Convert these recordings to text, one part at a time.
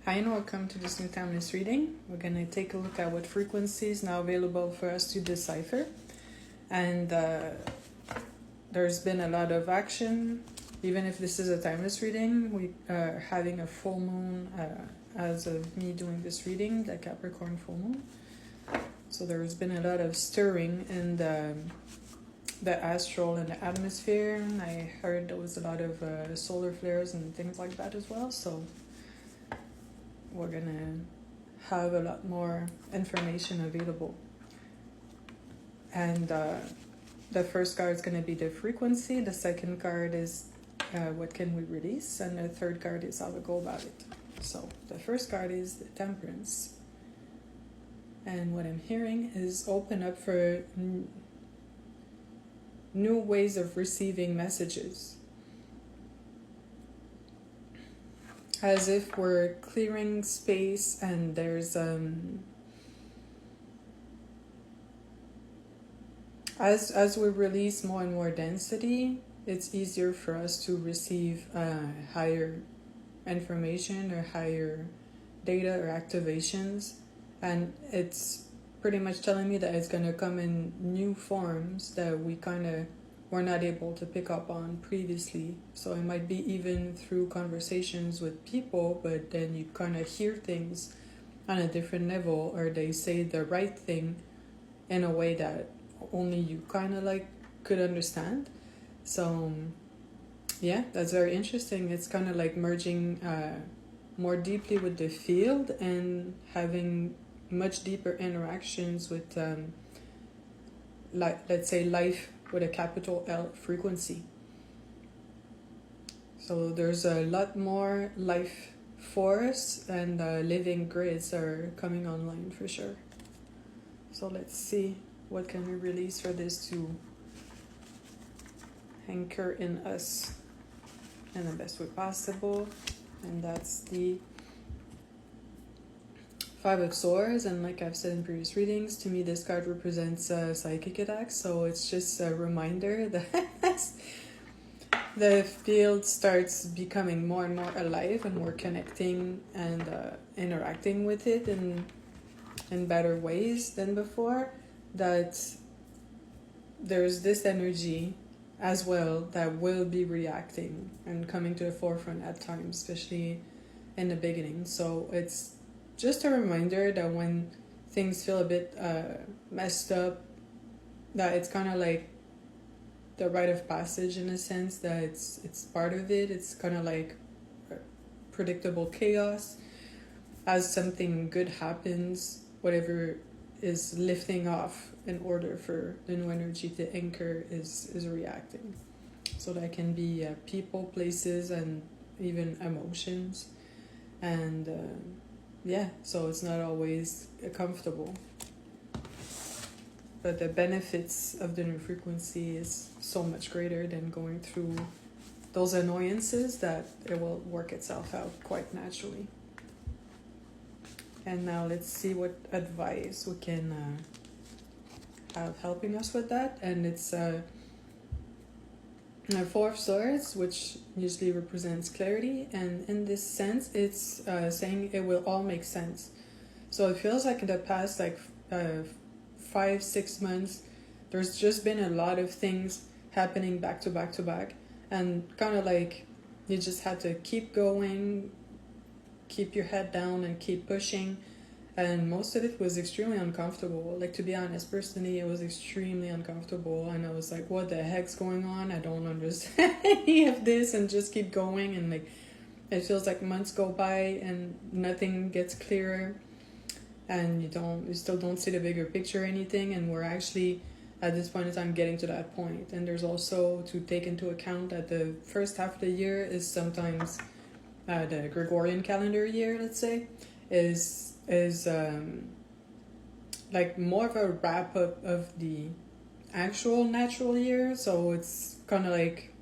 Hi and welcome to this new timeless reading. We're going to take a look at what frequencies now available for us to decipher. And there's been a lot of action. Even if this is a timeless reading, we are having a full moon as of me doing this reading, the Capricorn full moon. So there's been a lot of stirring in the astral and the atmosphere. And I heard there was a lot of solar flares and things like that as well. So we're gonna have a lot more information available. And the first card is gonna be the frequency. The second card is what can we release, and the third card is how to go about it. So the first card is the Temperance, and what I'm hearing is open up for new ways of receiving messages. As if we're clearing space and there's as we release more and more density, it's easier for us to receive higher information or higher data or activations, and it's pretty much telling me that it's going to come in new forms that we kind of were not able to pick up on previously. So it might be even through conversations with people, but then you kind of hear things on a different level, or they say the right thing in a way that only you kind of like could understand. So yeah, that's very interesting. It's kind of like merging more deeply with the field and having much deeper interactions with let's say life with a capital L frequency. So there's a lot more life force, and living grids are coming online for sure. So let's see what can we release for this to anchor in us in the best way possible. And that's the Five of Swords, and like I've said in previous readings, to me this card represents psychic attacks, so it's just a reminder that the field starts becoming more and more alive, and we're connecting and interacting with it in better ways than before, that there's this energy as well that will be reacting and coming to the forefront at times, especially in the beginning. So it's just a reminder that when things feel a bit messed up, that it's kind of like the rite of passage in a sense, that it's part of it. It's kind of like predictable chaos. As something good happens, whatever is lifting off in order for the new energy to anchor is reacting. So that can be people, places, and even emotions. And yeah, so it's not always comfortable. But the benefits of the new frequency is so much greater than going through those annoyances, that it will work itself out quite naturally. And now let's see what advice we can have helping us with that. And it's Four of Swords, which usually represents clarity, and in this sense it's saying it will all make sense. So it feels like in the past 5-6 months there's just been a lot of things happening back to back to back, and kind of like you just had to keep going, keep your head down and keep pushing. And most of it was extremely uncomfortable. Like, to be honest, personally, it was extremely uncomfortable. And I was like, what the heck's going on? I don't understand any of this, and just keep going. And like, it feels like months go by and nothing gets clearer. And you still don't see the bigger picture or anything. And we're actually, at this point in time, getting to that point. And there's also to take into account that the first half of the year is sometimes, the Gregorian calendar year, let's say, is like more of a wrap up of the actual natural year. So it's kind of like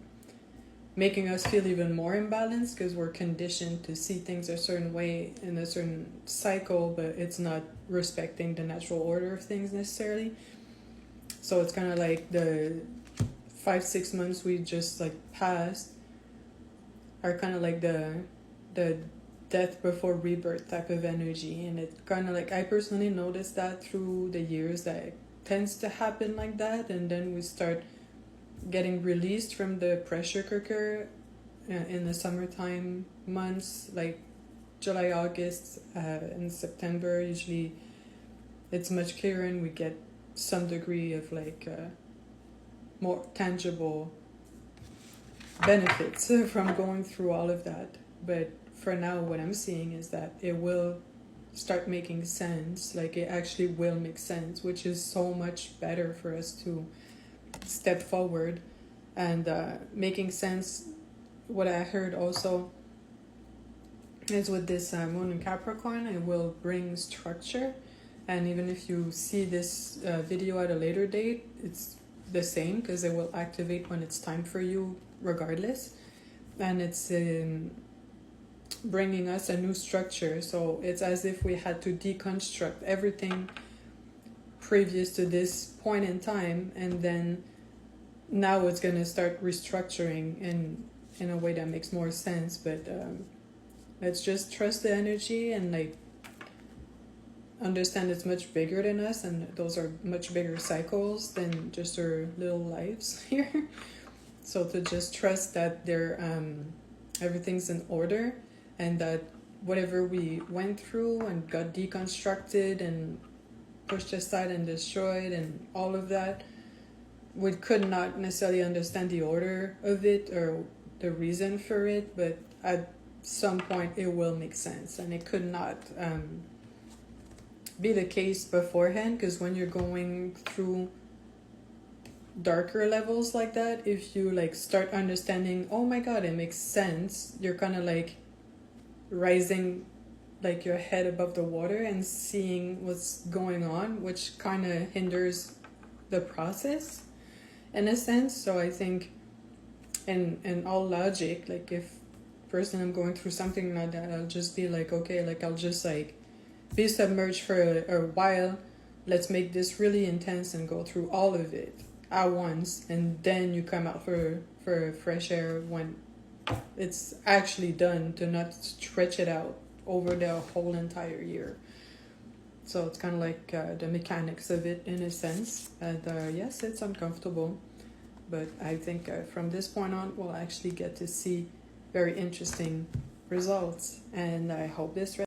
making us feel even more imbalanced, because we're conditioned to see things a certain way in a certain cycle, but it's not respecting the natural order of things necessarily. So it's kind of like the 5-6 months we just like passed are kind of like the death before rebirth type of energy. And it kind of like, I personally noticed that through the years that it tends to happen like that. And then we start getting released from the pressure cooker in the summertime months, like July, August, and September. Usually it's much clearer and we get some degree of like more tangible benefits from going through all of that. But for now, what I'm seeing is that it will start making sense. Like it actually will make sense, which is so much better for us to step forward. And making sense, what I heard also is with this moon in Capricorn, it will bring structure. And even if you see this video at a later date, it's the same, because it will activate when it's time for you regardless. And it's bringing us a new structure. So it's as if we had to deconstruct everything previous to this point in time, and then now it's going to start restructuring in a way that makes more sense. But let's just trust the energy and like understand it's much bigger than us, and those are much bigger cycles than just our little lives here. So to just trust that everything's in order, and that whatever we went through and got deconstructed and pushed aside and destroyed and all of that, we could not necessarily understand the order of it or the reason for it, but at some point it will make sense. And it could not be the case beforehand, because when you're going through darker levels like that, if you like start understanding, oh my god, it makes sense, you're kind of like rising like your head above the water and seeing what's going on, which kind of hinders the process in a sense. So I think in all logic, like if personally I'm going through something like that, I'll just be like, okay, like I'll just like be submerged for a while. Let's make this really intense and go through all of it at once, and then you come out for fresh air when it's actually done, to not stretch it out over the whole entire year. So it's kind of like the mechanics of it in a sense. And yes, it's uncomfortable, but I think from this point on, we'll actually get to see very interesting results. And I hope this